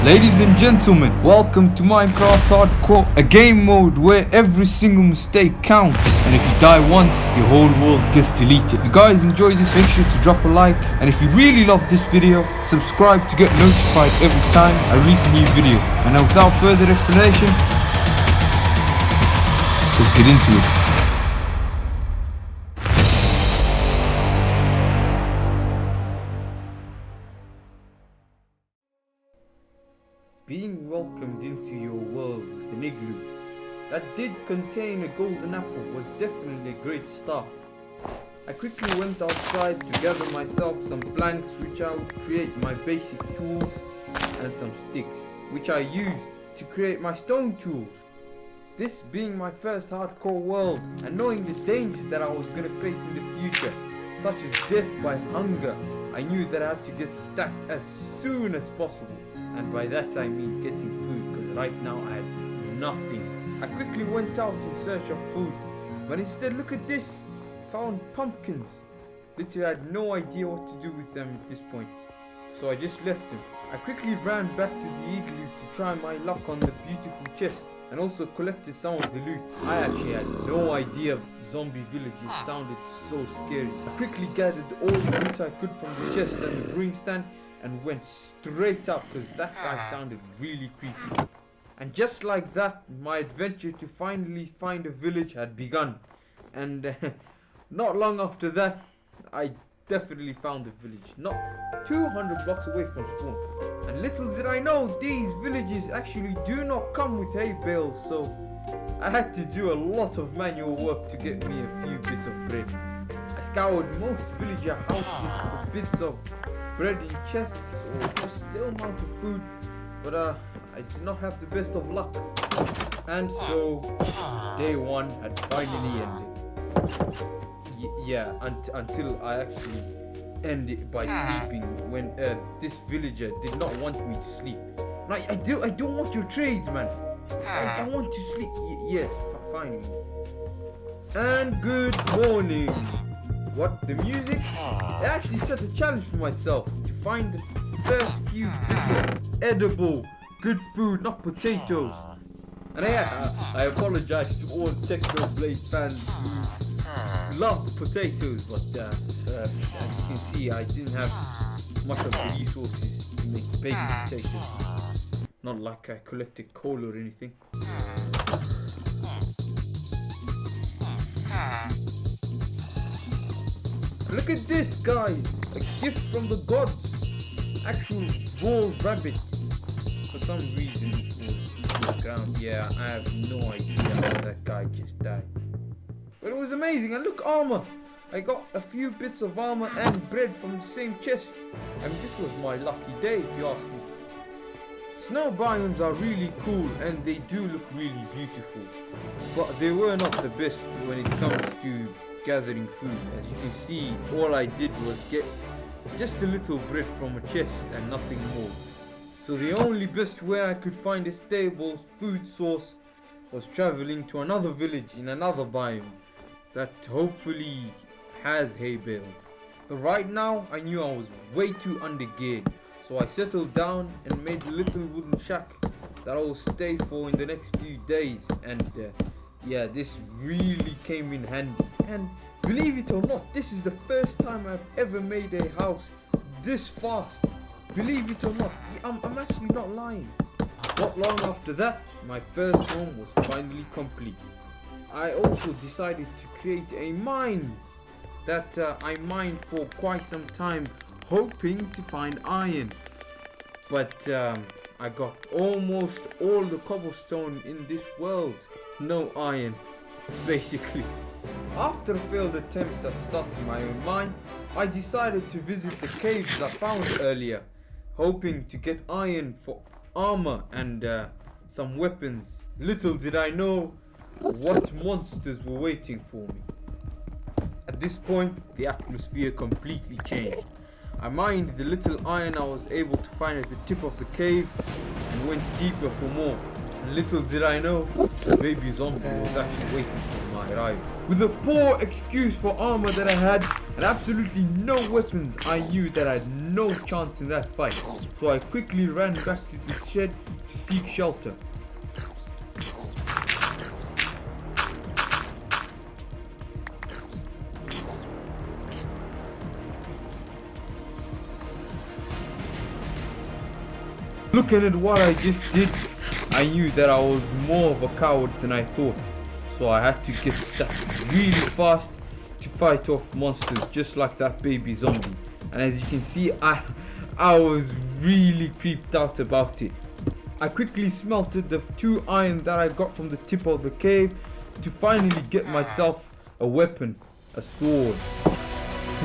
Ladies and gentlemen, welcome to Minecraft Hardcore, a game mode where every single mistake counts, and if you die once, your whole world gets deleted. If you guys enjoyed this, make sure to drop a like, and if you really love this video, subscribe to get notified every time I release a new video. And now without further explanation, let's get into it. Being welcomed into your world with an igloo that did contain a golden apple was definitely a great start. I quickly went outside to gather myself some planks which I would create my basic tools, and some sticks which I used to create my stone tools. This being my first hardcore world, and knowing the dangers that I was going to face in the future, such as death by hunger, I knew that I had to get stacked as soon as possible. And by that I mean getting food, because right now I had nothing. I quickly went out in search of food, but instead, look at this, found pumpkins. Literally I had no idea what to do with them at this point, so I just left them. I quickly ran back to the igloo to try my luck on the beautiful chest, and also collected some of the loot. I actually had no idea zombie villages sounded so scary. I quickly gathered all the loot I could from the chest and the brewing stand, and went straight up because that guy sounded really creepy. And just like that, my adventure to finally find a village had begun. And not long after that, I definitely found a village, not 200 blocks away from spawn. And little did I know, these villages actually do not come with hay bales, so I had to do a lot of manual work to get me a few bits of bread. I scoured most villager houses for bits of bread in chests or just a little amount of food, but I did not have the best of luck. And so day one had finally ended. Until I actually ended by sleeping when this villager did not want me to sleep. I don't want your trades, man. I want to sleep. Yes, finally. And good morning. What, the music? I actually set a challenge for myself to find the first few bits of edible, good food, not potatoes. And I apologize to all Technoblade fans who love potatoes, but as you can see, I didn't have much of the resources to make baby potatoes. Not like I collected coal or anything. Look at this, guys! A gift from the gods! Actual raw rabbit. For some reason it was on the ground. Yeah, I have no idea how that guy just died. But it was amazing, and look, armor! I got a few bits of armor and bread from the same chest. And this was my lucky day, if you ask me. Snow biomes are really cool and they do look really beautiful. But they were not the best when it comes to gathering food. As you can see, all I did was get just a little bread from a chest and nothing more. So the only best way I could find a stable food source was traveling to another village in another biome that hopefully has hay bales. But right now I knew I was way too undergeared, so I settled down and made a little wooden shack that I will stay for in the next few days. And yeah, this really came in handy. And believe it or not, this is the first time I've ever made a house this fast. Believe it or not, I'm actually not lying. Not long after that, my first home was finally complete. I also decided to create a mine that I mined for quite some time, hoping to find iron. But I got almost all the cobblestone in this world. No iron, basically. After a failed attempt at starting my own mine, I decided to visit the caves I found earlier, hoping to get iron for armor and some weapons. Little did I know what monsters were waiting for me. At this point, the atmosphere completely changed. I mined the little iron I was able to find at the tip of the cave and went deeper for more. And little did I know, a baby zombie was actually waiting for my I arrived. With a poor excuse for armor that I had and absolutely no weapons, I knew that I had no chance in that fight. So I quickly ran back to the shed to seek shelter. Looking at what I just did, I knew that I was more of a coward than I thought. So I had to get stuck really fast to fight off monsters just like that baby zombie. And as you can see, I was really creeped out about it. I quickly smelted the 2 iron that I got from the tip of the cave to finally get myself a weapon, a sword.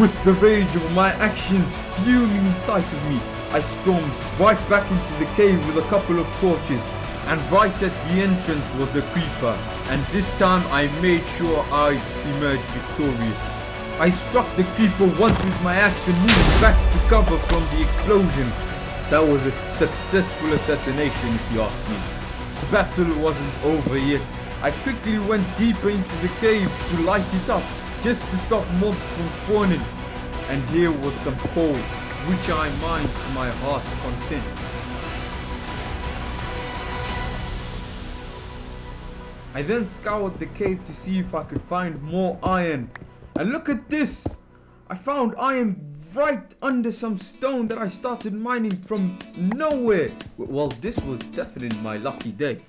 With the rage of my actions fuming inside of me, I stormed right back into the cave with a couple of torches, and right at the entrance was a creeper, and this time I made sure I emerged victorious. I struck the creeper once with my axe and moved back to cover from the explosion. That was a successful assassination if you ask me. The battle wasn't over yet. I quickly went deeper into the cave to light it up, just to stop mobs from spawning. And here was some coal, which I mined to my heart's content. I then scoured the cave to see if I could find more iron. And look at this! I found iron right under some stone that I started mining from nowhere. Well, this was definitely my lucky day.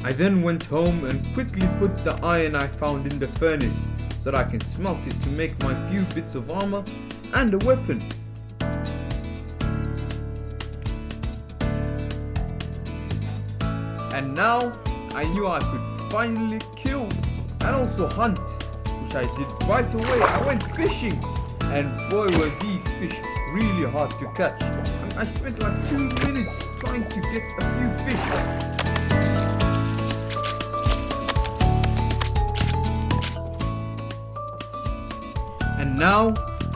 I then went home and quickly put the iron I found in the furnace so that I can smelt it to make my few bits of armor and a weapon. And now I knew I could finally kill and also hunt, which I did right away. I went fishing, and boy were these fish really hard to catch. I spent like 2 minutes trying to get a few fish. And now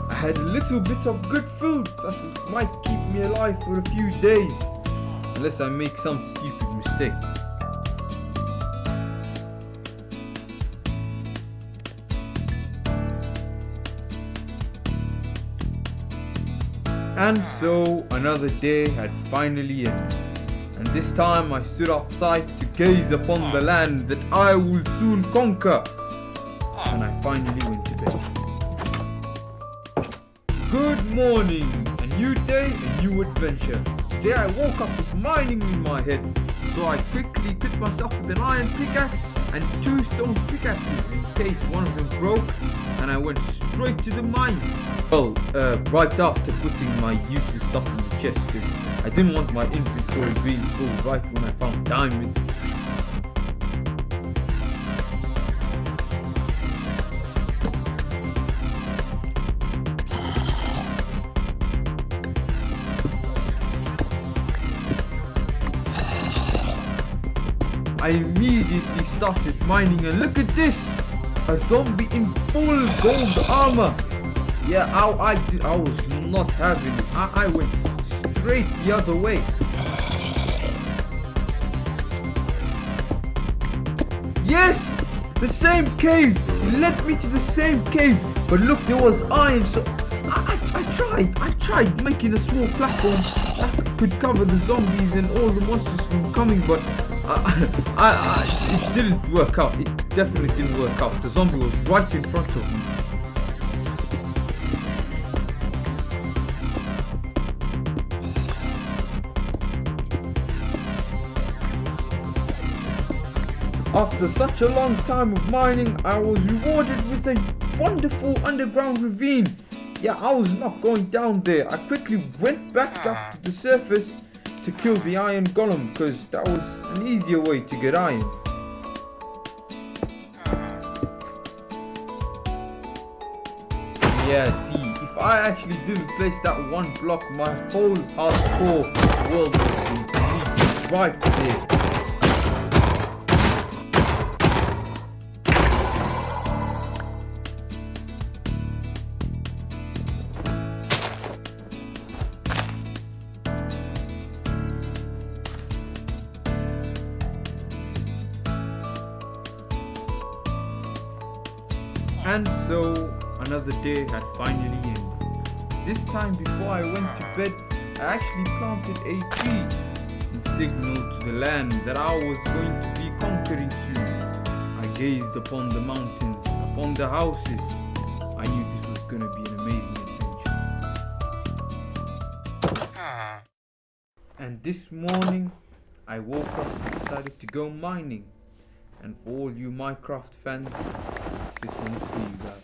I had a little bit of good food that might keep me alive for a few days, unless I make some stupid mistake. And so another day had finally ended, and this time I stood outside to gaze upon the land that I will soon conquer, and I finally went to bed. Good morning, a new day, a new adventure. Today I woke up with mining in my head, so I quickly equipped myself with an iron pickaxe and 2 stone pickaxes in case one of them broke, and I went straight to the mine. Well, right after putting my useless stuff in the chest, because I didn't want my inventory being full right when I found diamonds. I immediately started mining, and look at this! A zombie in full gold armor! Yeah, I was not having it. I went straight the other way. Yes! The same cave! It led me to the same cave. But look, there was iron, so I tried making a small platform that could cover the zombies and all the monsters from coming, but it didn't work out. It definitely didn't work out. The zombie was right in front of me. After such a long time of mining, I was rewarded with a wonderful underground ravine. Yeah, I was not going down there. I quickly went back up to the surface to kill the iron golem, because that was an easier way to get iron. Yeah, see, if I actually didn't place that one block, my whole hardcore world would be right there. And so another day had finally ended. This time before I went to bed, I actually planted a tree in signal to the land that I was going to be conquering soon. I gazed upon the mountains, upon the houses. I knew this was going to be an amazing adventure. And this morning, I woke up and decided to go mining. And for all you Minecraft fans, this one is for you guys.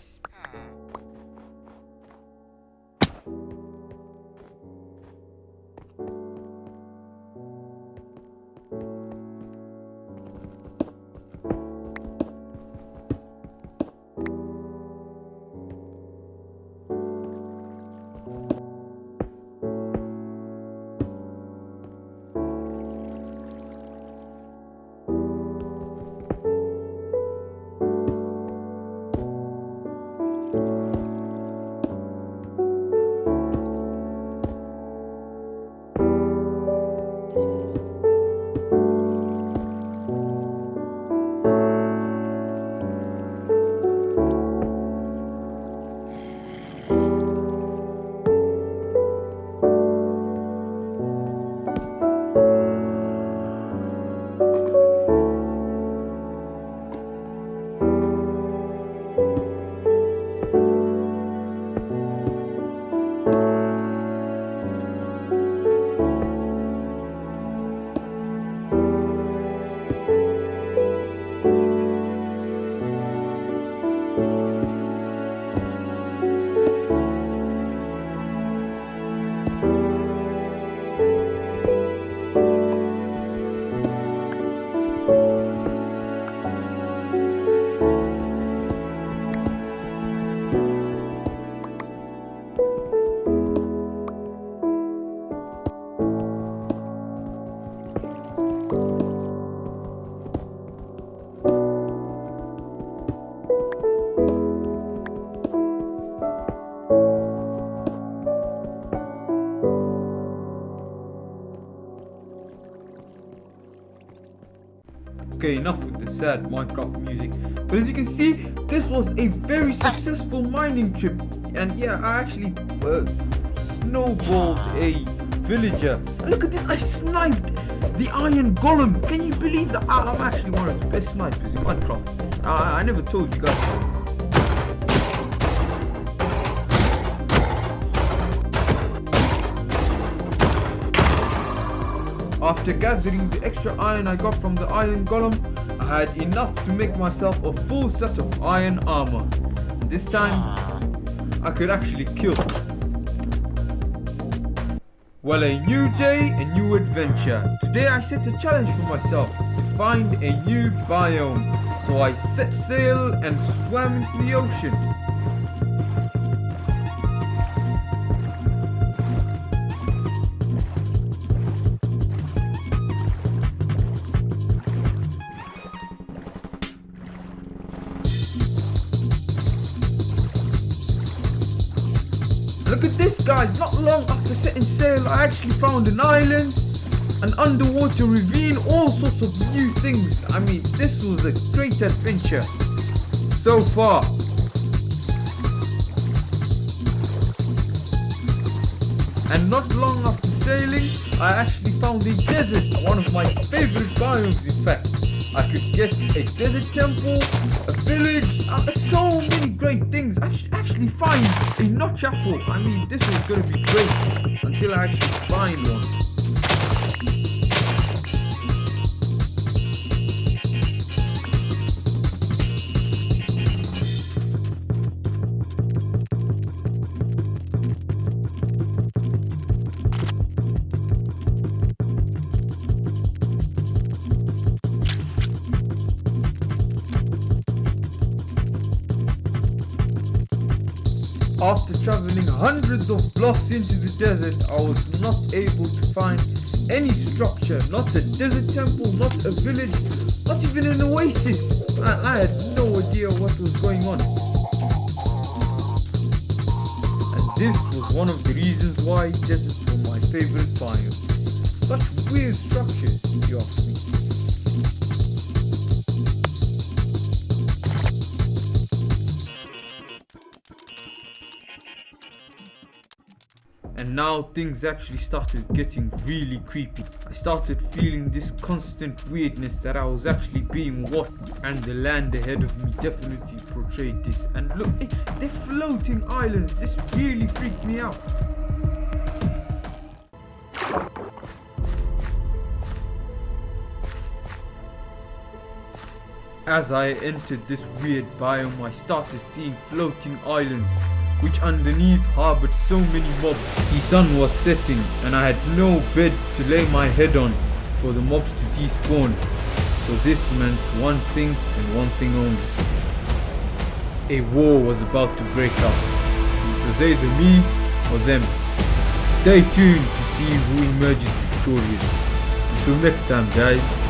Okay, enough with the sad Minecraft music. But as you can see, this was a very successful mining trip. And yeah, I actually snowballed a villager. And look at this, I sniped the iron golem. Can you believe that? I'm actually one of the best snipers in Minecraft. I never told you guys. After gathering the extra iron I got from the iron golem, I had enough to make myself a full set of iron armor. This time, I could actually kill. Well, a new day, a new adventure. Today I set a challenge for myself to find a new biome. So I set sail and swam into the ocean. Look at this, guys. Not long after setting sail, I actually found an island, an underwater ravine, all sorts of new things. I mean, this was a great adventure so far. And not long after sailing, I actually found a desert, one of my favorite biomes in fact. I could get a desert temple, a village, so many great things. Actually find a notch apple. I mean, this is going to be great until I actually find one. After traveling hundreds of blocks into the desert, I was not able to find any structure, not a desert temple, not a village, not even an oasis. I had no idea what was going on. And this was one of the reasons why deserts were my favorite biomes. Such weird structures, if you ask me. And now things actually started getting really creepy. I started feeling this constant weirdness that I was actually being watched, and the land ahead of me definitely portrayed this. And look, they're floating islands. This really freaked me out. As I entered this weird biome, I started seeing floating islands, which underneath harbored so many mobs. The sun was setting, and I had no bed to lay my head on for the mobs to despawn. So this meant one thing and one thing only. A war was about to break out. It was either me or them. Stay tuned to see who emerges victorious. Until next time, guys.